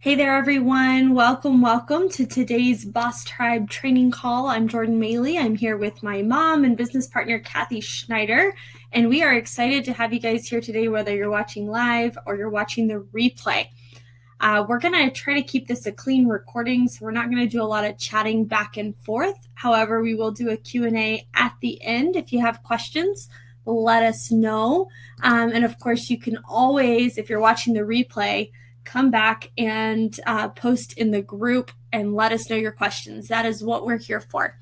Hey there, everyone. Welcome to today's Boss Tribe training call. I'm Jordan Maley. I'm here with my mom and business partner, Kathy Schneider, and we are excited to have you guys here today, whether you're watching live or you're watching the replay. We're going to try to keep this a clean recording, so we're not going to do a lot of chatting back and forth. However, we will do a Q&A at the end. If you have questions, let us know. And of course, you can always, if you're watching the replay, come back and post in the group and let us know your questions. That is what we're here for.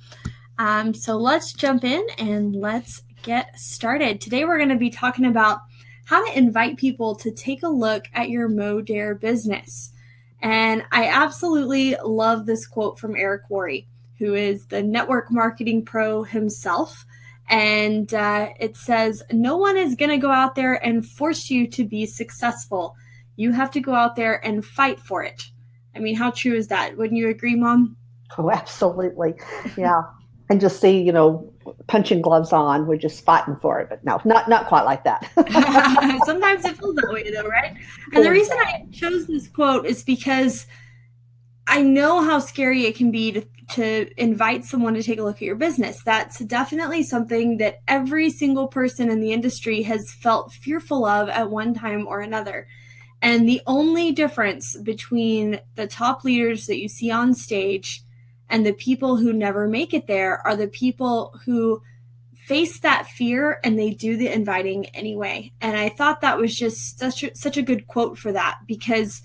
So let's jump in and let's get started. Today we're going to be talking about how to invite people to take a look at your Modere business. And I absolutely love this quote from Eric Worre, who is the network marketing pro himself. And it says, "No one is going to go out there and force you to be successful. You have to go out there and fight for it." I mean, how true is that? Wouldn't you agree, Mom? Oh, absolutely. Yeah. And just see, punching gloves on, we're just fighting for it. But no, not quite like that. Sometimes it feels that way, though, right? And the reason I chose this quote is because I know how scary it can be to invite someone to take a look at your business. That's definitely something that every single person in the industry has felt fearful of at one time or another. And the only difference between the top leaders that you see on stage and the people who never make it there are the people who face that fear and they do the inviting anyway. And I thought that was just such a good quote for that, because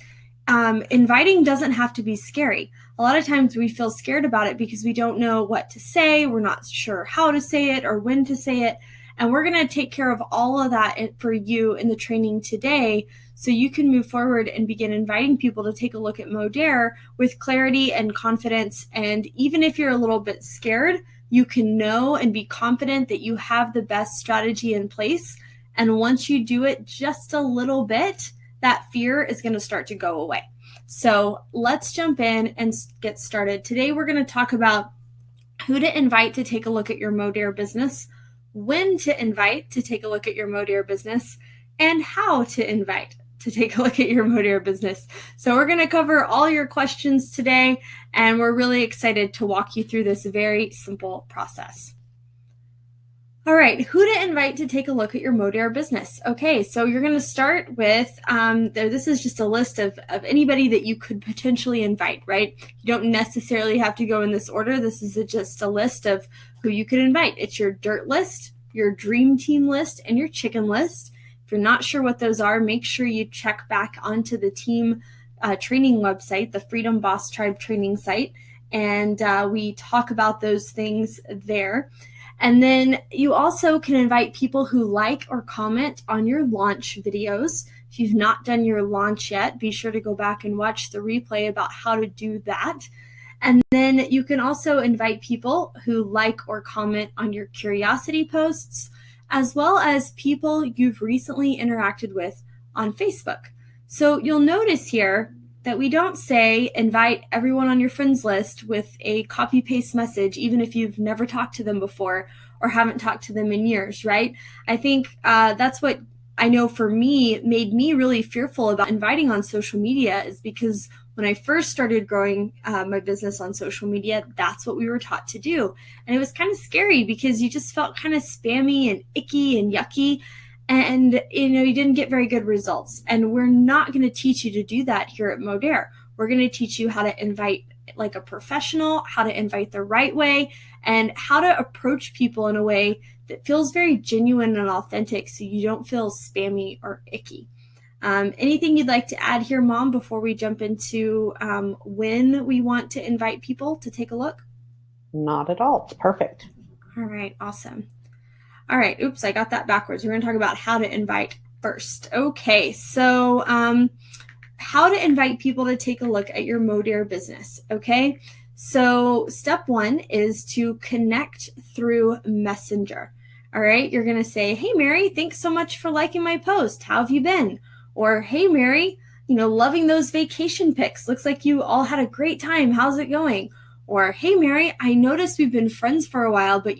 inviting doesn't have to be scary. A lot of times we feel scared about it because we don't know what to say. We're not sure how to say it or when to say it. And we're going to take care of all of that for you in the training today, so you can move forward and begin inviting people to take a look at Modere with clarity and confidence. And even if you're a little bit scared, you can know and be confident that you have the best strategy in place. And once you do it just a little bit, that fear is going to start to go away. So let's jump in and get started. Today, we're going to talk about who to invite to take a look at your Modere business, when to invite to take a look at your Modere business, and how to invite to take a look at your Modere business. So we're going to cover all your questions today, and we're really excited to walk you through this very simple process. All right, who to invite to take a look at your Modere business. Okay, so you're going to start with, this is just a list of anybody that you could potentially invite, right? You don't necessarily have to go in this order. This is just a list of who you could invite. It's your dirt list, your dream team list, and your chicken list. If you're not sure what those are, make sure you check back onto the team training website, the Freedom Boss Tribe training site, and we talk about those things there. And then you also can invite people who like or comment on your launch videos. If you've not done your launch yet, be sure to go back and watch the replay about how to do that. And then you can also invite people who like or comment on your curiosity posts, as well as people you've recently interacted with on Facebook. So you'll notice here that we don't say invite everyone on your friends list with a copy-paste message, even if you've never talked to them before or haven't talked to them in years, right? I think that's what I know for me made me really fearful about inviting on social media, is because when I first started growing my business on social media, that's what we were taught to do. And it was kind of scary because you just felt kind of spammy and icky and yucky. And, you didn't get very good results. And we're not going to teach you to do that here at Modere. We're going to teach you how to invite like a professional, how to invite the right way, and how to approach people in a way that feels very genuine and authentic, so you don't feel spammy or icky. Anything you'd like to add here, Mom, before we jump into when we want to invite people to take a look? Not at all. It's perfect. All right, awesome. All right, oops, I got that backwards. We're going to talk about how to invite first. Okay, so how to invite people to take a look at your Modere business, okay? So step one is to connect through Messenger. All right, you're going to say, "Hey, Mary, thanks so much for liking my post. How have you been?" Or, "Hey, Mary, loving those vacation pics. Looks like you all had a great time. How's it going?" Or, "Hey, Mary, I noticed we've been friends for a while, but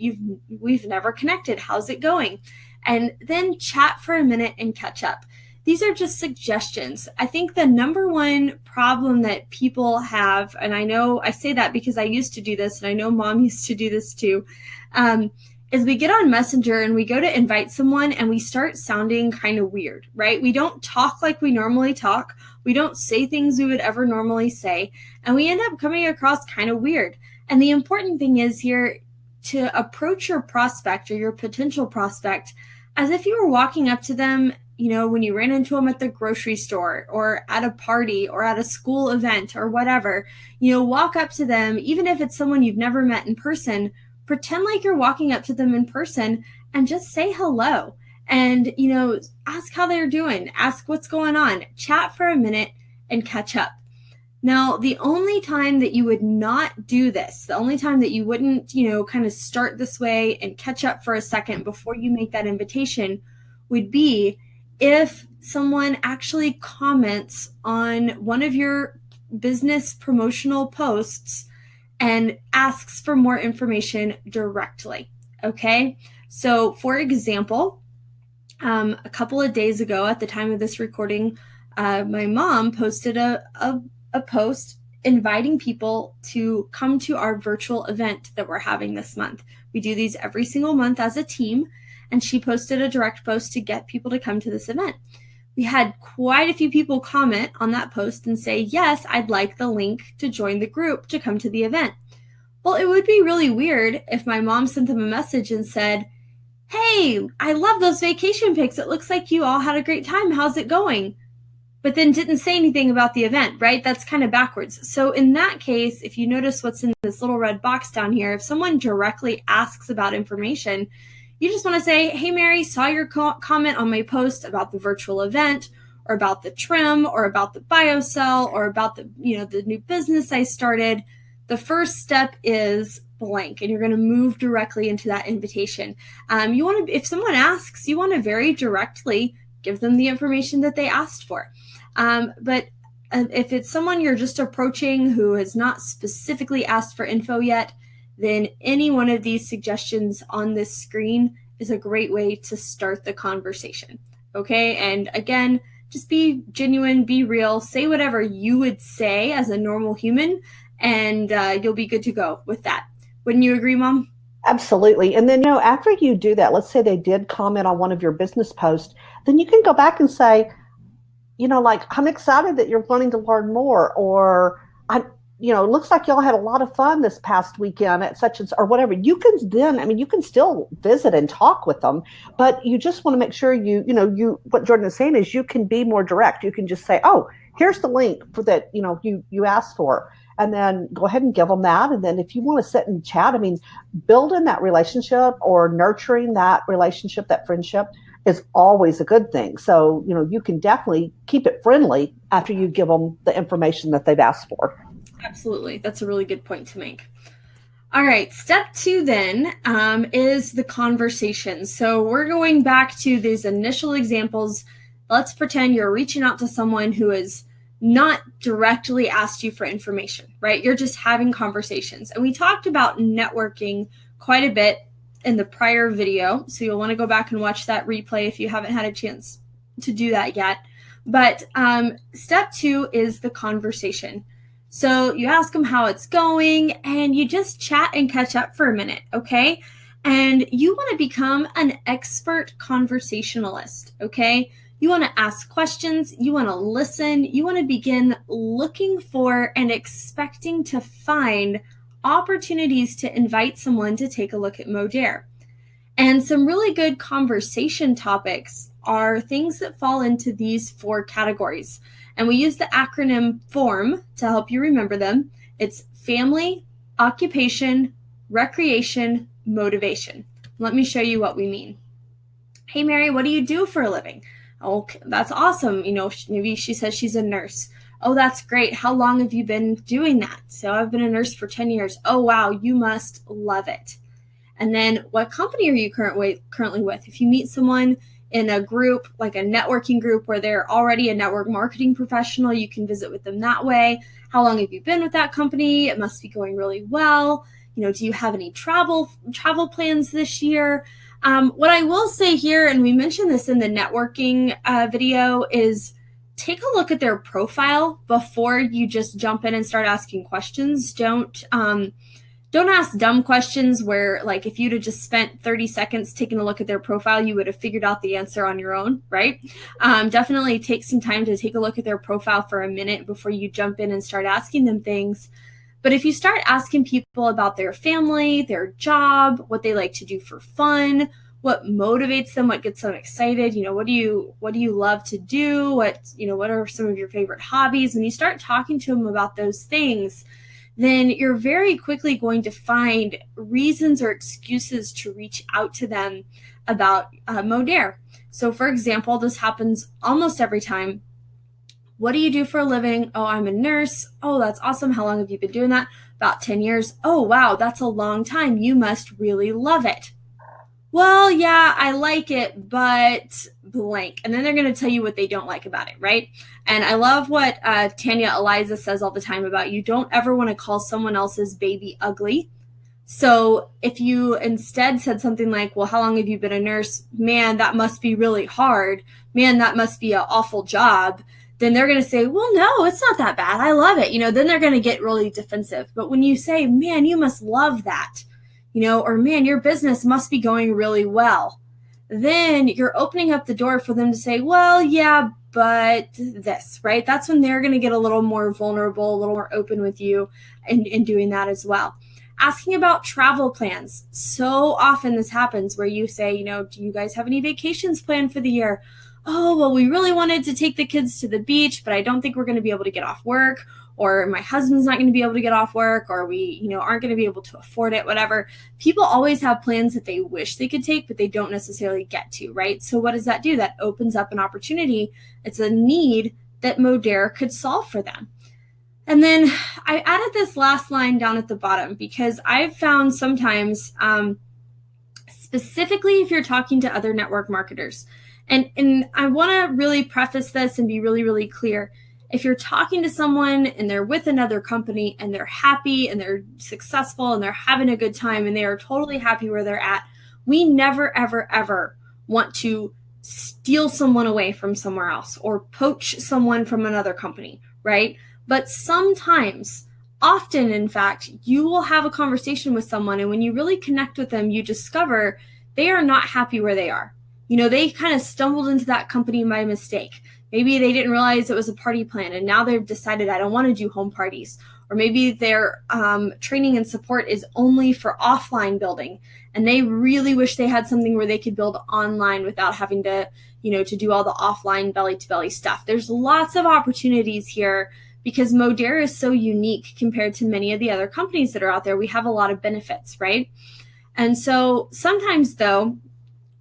we've never connected. How's it going?" And then chat for a minute and catch up. These are just suggestions. I think the number one problem that people have, and I know I say that because I used to do this, and I know Mom used to do this too, is we get on Messenger and we go to invite someone and we start sounding kind of weird, right? We don't talk like we normally talk. We don't say things we would ever normally say, and we end up coming across kind of weird. And the important thing is here to approach your prospect or your potential prospect as if you were walking up to them, when you ran into them at the grocery store or at a party or at a school event or whatever. Walk up to them, even if it's someone you've never met in person, pretend like you're walking up to them in person and just say hello. And, ask how they're doing, ask what's going on, chat for a minute and catch up. Now, the only time that you would not do this, the only time that you wouldn't, kind of start this way and catch up for a second before you make that invitation would be if someone actually comments on one of your business promotional posts and asks for more information directly. Okay. So for example, a couple of days ago at the time of this recording, my mom posted a post inviting people to come to our virtual event that we're having this month. We do these every single month as a team, and she posted a direct post to get people to come to this event. We had quite a few people comment on that post and say, yes, I'd like the link to join the group to come to the event. Well, it would be really weird if my mom sent them a message and said, hey, I love those vacation pics. It looks like you all had a great time. How's it going? But then didn't say anything about the event, right? That's kind of backwards. So in that case, if you notice what's in this little red box down here, if someone directly asks about information, you just want to say, hey, Mary, saw your comment on my post about the virtual event or about the trim or about the BioCell or about the new business I started. The first step is blank, and you're going to move directly into that invitation. If someone asks, you want to very directly give them the information that they asked for. But if it's someone you're just approaching who has not specifically asked for info yet, then any one of these suggestions on this screen is a great way to start the conversation. Okay, and again, just be genuine, be real, say whatever you would say as a normal human, and you'll be good to go with that. Wouldn't you agree, Mom? Absolutely. And then, after you do that, let's say they did comment on one of your business posts, then you can go back and say, I'm excited that you're wanting to learn more, or it looks like y'all had a lot of fun this past weekend at such and or whatever. You can still visit and talk with them, but you just want to make sure what Jordan is saying is you can be more direct. You can just say, oh, here's the link for that, you asked for. And then go ahead and give them that. And then if you want to sit and chat, building that relationship or nurturing that relationship, that friendship is always a good thing. So, you can definitely keep it friendly after you give them the information that they've asked for. Absolutely. That's a really good point to make. All right. Step 2 then is the conversation. So we're going back to these initial examples. Let's pretend you're reaching out to someone who is not directly asked you for information, right? You're just having conversations. And we talked about networking quite a bit in the prior video. So you'll want to go back and watch that replay if you haven't had a chance to do that yet. But step 2 is the conversation. So you ask them how it's going and you just chat and catch up for a minute, okay? And you want to become an expert conversationalist, okay? You want to ask questions, you want to listen, you want to begin looking for and expecting to find opportunities to invite someone to take a look at Modere. And some really good conversation topics are things that fall into these 4 categories. And we use the acronym FORM to help you remember them. It's family, occupation, recreation, motivation. Let me show you what we mean. Hey, Mary, what do you do for a living? Oh, that's awesome. Maybe she says she's a nurse. Oh, that's great. How long have you been doing that? So I've been a nurse for 10 years. Oh, wow. You must love it. And then what company are you currently with? If you meet someone in a group, like a networking group where they're already a network marketing professional, you can visit with them that way. How long have you been with that company? It must be going really well. Do you have any travel plans this year? What I will say here, and we mentioned this in the networking video, is take a look at their profile before you just jump in and start asking questions. Don't ask dumb questions where, like, if you'd have just spent 30 seconds taking a look at their profile, you would have figured out the answer on your own, right? Definitely take some time to take a look at their profile for a minute before you jump in and start asking them things. But if you start asking people about their family, their job, what they like to do for fun, what motivates them, what gets them excited, what do you love to do, what are some of your favorite hobbies, when you start talking to them about those things, then you're very quickly going to find reasons or excuses to reach out to them about Modere. So for example, this happens almost every time. What do you do for a living? Oh, I'm a nurse. Oh, that's awesome. How long have you been doing that? About 10 years. Oh, wow, that's a long time. You must really love it. Well, yeah, I like it, but blank. And then they're going to tell you what they don't like about it, right? And I love what Tanya Eliza says all the time about you don't ever want to call someone else's baby ugly. So if you instead said something like, well, how long have you been a nurse? Man, that must be really hard. Man, that must be an awful job. Then they're going to say, well, no, it's not that bad. I love it. Then they're going to get really defensive. But when you say, man, you must love that, or man, your business must be going really well, then you're opening up the door for them to say, well, yeah, but this, right? That's when they're going to get a little more vulnerable, a little more open with you in doing that as well. Asking about travel plans. So often this happens where you say, do you guys have any vacations planned for the year? Oh, well, we really wanted to take the kids to the beach, but I don't think we're going to be able to get off work, or my husband's not going to be able to get off work, or we, aren't going to be able to afford it, whatever. People always have plans that they wish they could take, but they don't necessarily get to, right? So what does that do? That opens up an opportunity. It's a need that Modere could solve for them. And then I added this last line down at the bottom because I've found sometimes, specifically if you're talking to other network marketers, and I want to really preface this and be really, really clear. If you're talking to someone and they're with another company and they're happy and they're successful and they're having a good time and they are totally happy where they're at, we never, ever, ever want to steal someone away from somewhere else or poach someone from another company, right? But sometimes, often in fact, you will have a conversation with someone, and when you really connect with them, you discover they are not happy where they are. They kind of stumbled into that company by mistake. Maybe they didn't realize it was a party plan, and now they've decided, I don't want to do home parties. Or maybe their training and support is only for offline building, and they really wish they had something where they could build online without having to, to do all the offline belly-to-belly stuff. There's lots of opportunities here because Modere is so unique compared to many of the other companies that are out there. We have a lot of benefits, right? And so sometimes, though,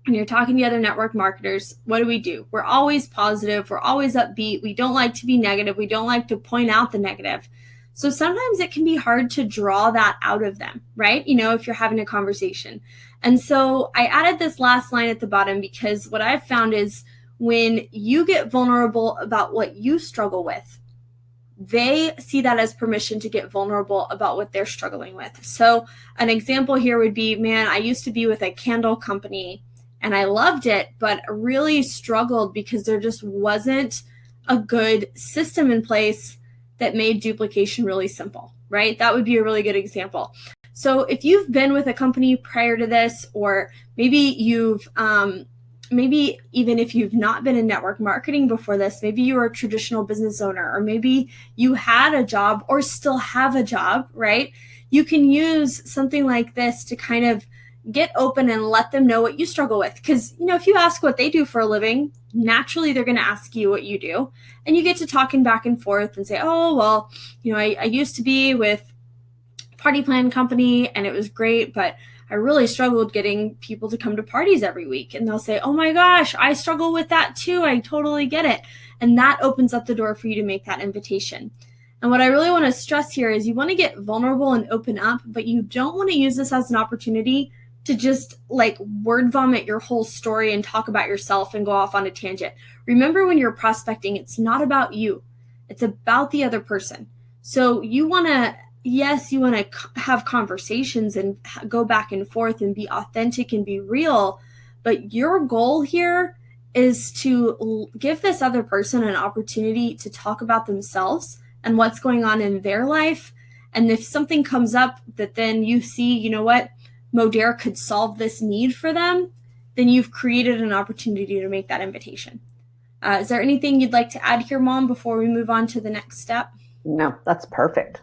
when you're talking to other network marketers, what do? We're always positive. We're always upbeat. We don't like to be negative. We don't like to point out the negative. So sometimes it can be hard to draw that out of them, right? If you're having a conversation. And so I added this last line at the bottom because what I've found is when you get vulnerable about what you struggle with, they see that as permission to get vulnerable about what they're struggling with. So an example here would be, man, I used to be with a candle company and I loved it, but really struggled because there just wasn't a good system in place that made duplication really simple, right? That would be a really good example. So if you've been with a company prior to this, or maybe maybe even if you've not been in network marketing before this, maybe you were a traditional business owner, or maybe you had a job or still have a job, right? You can use something like this to kind of get open and let them know what you struggle with. Because, if you ask what they do for a living, naturally they're going to ask you what you do. And you get to talking back and forth and say, oh, well, I used to be with party plan company and it was great, but I really struggled getting people to come to parties every week. And they'll say, oh my gosh, I struggle with that too. I totally get it. And that opens up the door for you to make that invitation. And what I really want to stress here is you want to get vulnerable and open up, but you don't want to use this as an opportunity to just like word vomit your whole story and talk about yourself and go off on a tangent. Remember, when you're prospecting, it's not about you. It's about the other person. So you want to have conversations and go back and forth and be authentic and be real, But your goal here is to give this other person an opportunity to talk about themselves and what's going on in their life. And if something comes up that then you see, you know what, Modere could solve this need for them, then you've created an opportunity to make that invitation. Is there anything you'd like to add here, Mom, before we move on to the next step? No, that's perfect.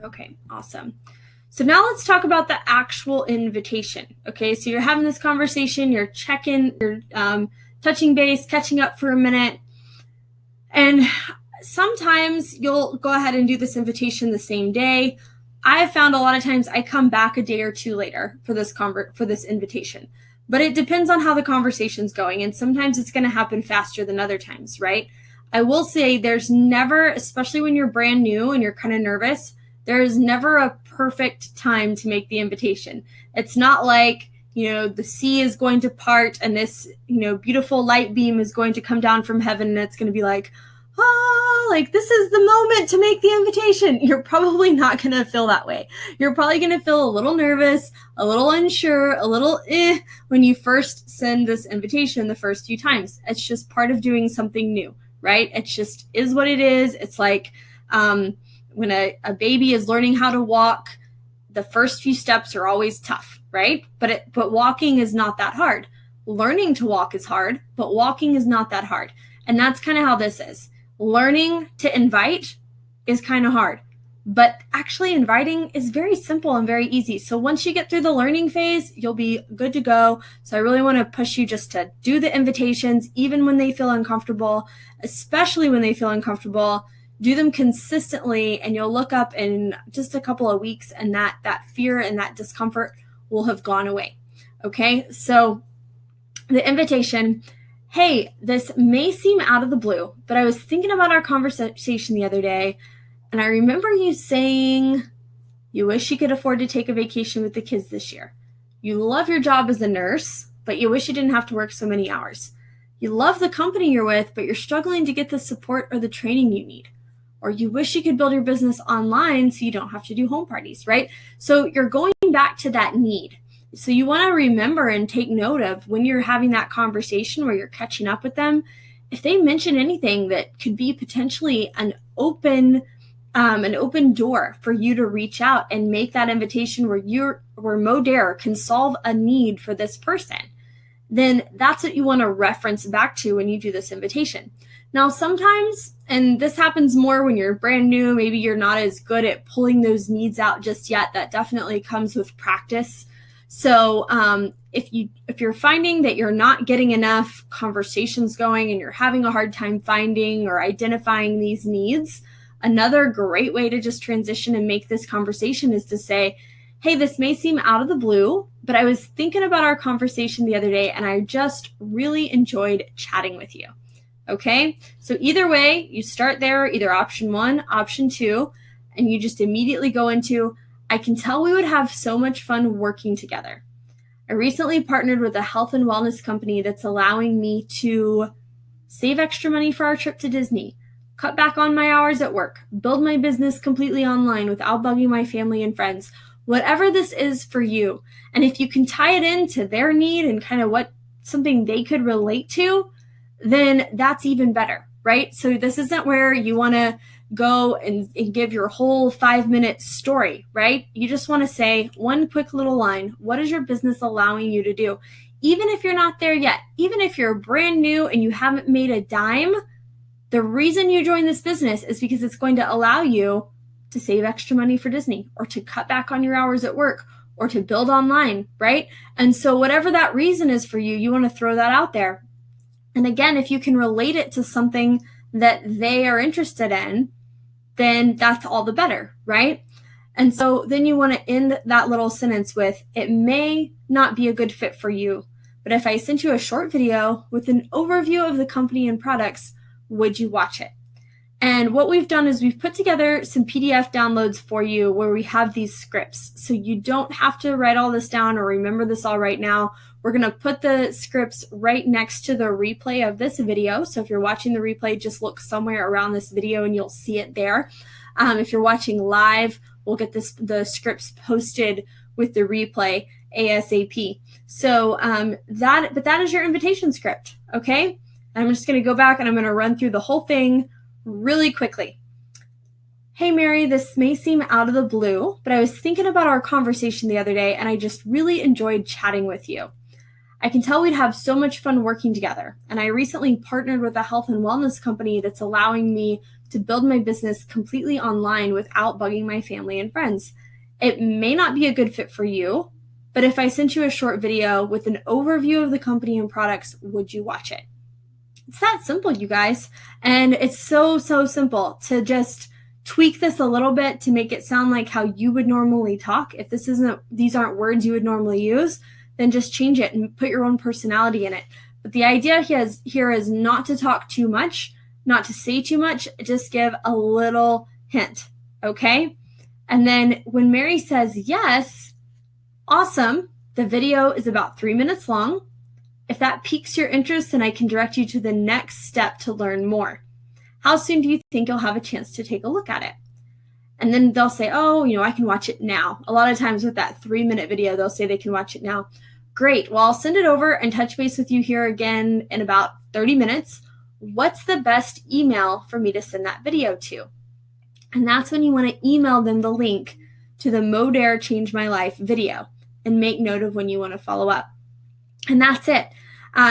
Okay, awesome. So now let's talk about the actual invitation. Okay, so you're having this conversation, you're checking, you're touching base, catching up for a minute. And sometimes you'll go ahead and do this invitation the same day. I have found a lot of times I come back a day or two later for this invitation. But it depends on how the conversation's going. And sometimes it's going to happen faster than other times, right? I will say there's never, especially when you're brand new and you're kind of nervous, there is never a perfect time to make the invitation. It's not like, the sea is going to part and this, beautiful light beam is going to come down from heaven and it's going to be like, this is the moment to make the invitation. You're probably not going to feel that way. You're probably going to feel a little nervous, a little unsure, a little when you first send this invitation the first few times. It's just part of doing something new, right? It just is what it is. It's like when a baby is learning how to walk, the first few steps are always tough, right? But walking is not that hard. Learning to walk is hard, but walking is not that hard. And that's kind of how this is. Learning to invite is kind of hard, but actually inviting is very simple and very easy. So once you get through the learning phase, you'll be good to go. So I really want to push you just to do the invitations, even when they feel uncomfortable, especially when they feel uncomfortable. Do them consistently, and you'll look up in just a couple of weeks, and that fear and that discomfort will have gone away. Okay, so the invitation. Hey, this may seem out of the blue, but I was thinking about our conversation the other day, and I remember you saying you wish you could afford to take a vacation with the kids this year. You love your job as a nurse, but you wish you didn't have to work so many hours. You love the company you're with, but you're struggling to get the support or the training you need. Or you wish you could build your business online so you don't have to do home parties, right? So you're going back to that need. So you want to remember and take note of when you're having that conversation where you're catching up with them, if they mention anything that could be potentially an open door for you to reach out and make that invitation where Modere can solve a need for this person, then that's what you want to reference back to when you do this invitation. Now, sometimes, and this happens more when you're brand new, maybe you're not as good at pulling those needs out just yet. That definitely comes with practice. So if you're finding that you're not getting enough conversations going and you're having a hard time finding or identifying these needs, another great way to just transition and make this conversation is to say, hey, this may seem out of the blue, but I was thinking about our conversation the other day and I just really enjoyed chatting with you. Okay, so either way, you start there, either option 1, option 2, and you just immediately go into, I can tell we would have so much fun working together. I recently partnered with a health and wellness company that's allowing me to save extra money for our trip to Disney, cut back on my hours at work, build my business completely online without bugging my family and friends, whatever this is for you. And if you can tie it into their need and kind of what something they could relate to, then that's even better, right? So this isn't where you want to go and give your whole 5-minute story, right? You just want to say one quick little line. What is your business allowing you to do? Even if you're not there yet, even if you're brand new and you haven't made a dime, the reason you joined this business is because it's going to allow you to save extra money for Disney or to cut back on your hours at work or to build online, right? And so whatever that reason is for you, you want to throw that out there. And again, if you can relate it to something that they are interested in, then that's all the better, right? And so then you want to end that little sentence with, it may not be a good fit for you, but if I sent you a short video with an overview of the company and products, would you watch it? And what we've done is we've put together some PDF downloads for you where we have these scripts. So you don't have to write all this down or remember this all right now. We're going to put the scripts right next to the replay of this video. So if you're watching the replay, just look somewhere around this video and you'll see it there. If you're watching live, we'll get the scripts posted with the replay. ASAP. So that is your invitation script, okay? And I'm just going to go back and I'm going to run through the whole thing really quickly. Hey, Mary, this may seem out of the blue, but I was thinking about our conversation the other day and I just really enjoyed chatting with you. I can tell we'd have so much fun working together. And I recently partnered with a health and wellness company that's allowing me to build my business completely online without bugging my family and friends. It may not be a good fit for you, but if I sent you a short video with an overview of the company and products, would you watch it? It's that simple, you guys. And it's so simple to just tweak this a little bit to make it sound like how you would normally talk. If these aren't words you would normally use, then just change it and put your own personality in it. But the idea here is not to talk too much, not to say too much, just give a little hint, okay? And then when Mary says yes, awesome. The video is about 3 minutes long. If that piques your interest, then I can direct you to the next step to learn more. How soon do you think you'll have a chance to take a look at it? And then they'll say, oh, I can watch it now. A lot of times with that 3-minute video, they'll say they can watch it now. Great. Well, I'll send it over and touch base with you here again in about 30 minutes. What's the best email for me to send that video to? And that's when you want to email them the link to the Modere Change My Life video and make note of when you want to follow up. And that's it.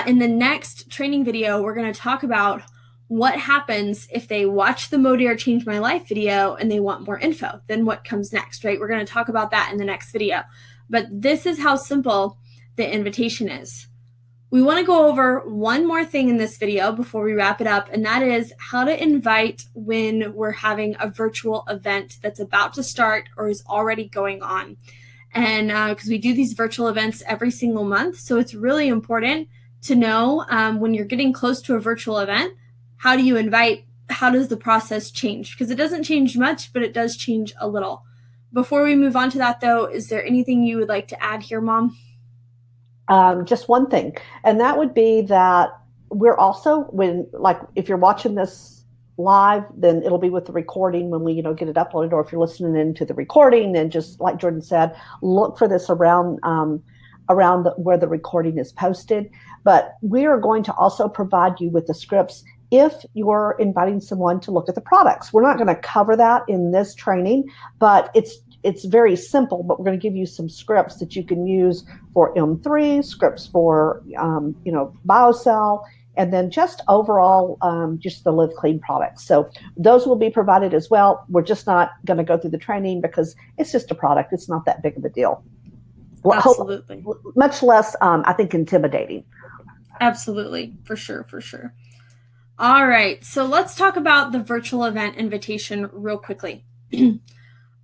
In the next training video, we're going to talk about what happens if they watch the Modere Change My Life video and they want more info. Then what comes next, right? We're going to talk about that in the next video. But this is how simple the invitation is. We want to go over one more thing in this video before we wrap it up, and that is how to invite when we're having a virtual event that's about to start or is already going on. And because we do these virtual events every single month, so it's really important to know when you're getting close to a virtual event, how do you invite? How does the process change? Because it doesn't change much, but it does change a little. Before we move on to that, though, is there anything you would like to add here, Mom? Just one thing, and that would be that we're also, if you're watching this live, then it'll be with the recording when we, get it uploaded, or if you're listening into the recording, then just like Jordan said, look for this around where the recording is posted. But we are going to also provide you with the scripts if you're inviting someone to look at the products. We're not going to cover that in this training, but it's very simple, but we're going to give you some scripts that you can use for M3, scripts for, BioCell, and then just overall, just the Live Clean products. So those will be provided as well. We're just not going to go through the training because it's just a product. It's not that big of a deal. Absolutely. Much less, I think, intimidating. Absolutely. For sure. All right. So let's talk about the virtual event invitation real quickly.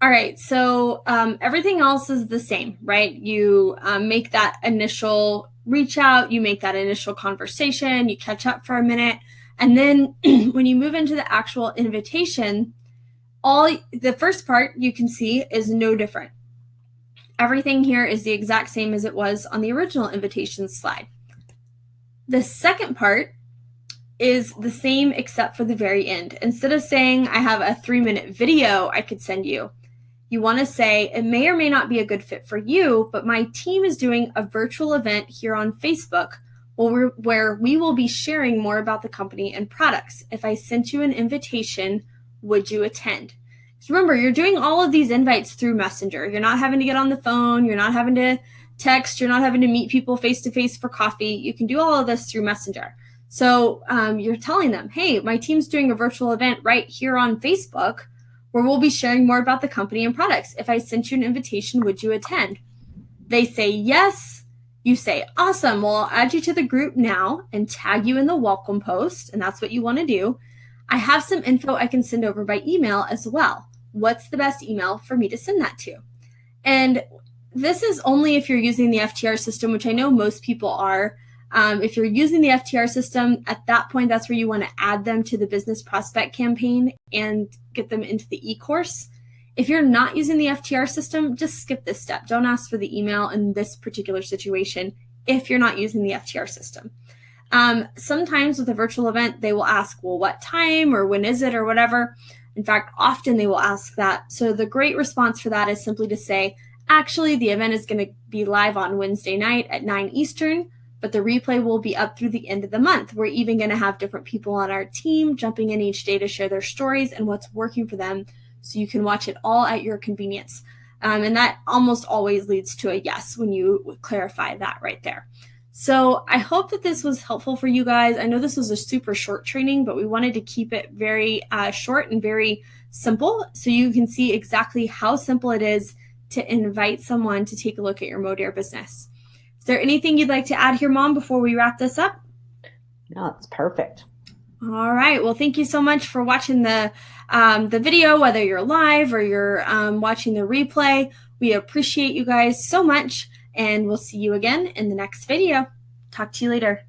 All right, so everything else is the same, right? You make that initial reach out, you make that initial conversation, you catch up for a minute, and then when you move into the actual invitation, the first part you can see is no different. Everything here is the exact same as it was on the original invitation slide. The second part is the same except for the very end. Instead of saying I have a 3-minute video I could send you, you want to say, it may or may not be a good fit for you, but my team is doing a virtual event here on Facebook where we will be sharing more about the company and products. If I sent you an invitation, would you attend? So remember, you're doing all of these invites through Messenger. You're not having to get on the phone. You're not having to text. You're not having to meet people face-to-face for coffee. You can do all of this through Messenger. So you're telling them, hey, my team's doing a virtual event right here on Facebook where we'll be sharing more about the company and products. If I sent you an invitation, would you attend? They say yes. You say, awesome. Well, I'll add you to the group now and tag you in the welcome post. And that's what you want to do. I have some info I can send over by email as well. What's the best email for me to send that to? And this is only if you're using the FTR system, which I know most people are. If you're using the FTR system, at that point, that's where you want to add them to the business prospect campaign and get them into the e-course. If you're not using the FTR system, just skip this step. Don't ask for the email in this particular situation if you're not using the FTR system. Sometimes with a virtual event, they will ask, well, what time or when is it or whatever. In fact, often they will ask that. So the great response for that is simply to say, Actually, the event is going to be live on Wednesday night at 9 Eastern, but the replay will be up through the end of the month. We're even going to have different people on our team jumping in each day to share their stories and what's working for them, so you can watch it all at your convenience. And that almost always leads to a yes when you clarify that right there. So I hope that this was helpful for you guys. I know this was a super short training, but we wanted to keep it very short and very simple so you can see exactly how simple it is to invite someone to take a look at your Modere business. Is there anything you'd like to add here, Mom, before we wrap this up? No, it's perfect. All right. Well, thank you so much for watching the video, whether you're live or you're watching the replay. We appreciate you guys so much, and we'll see you again in the next video. Talk to you later.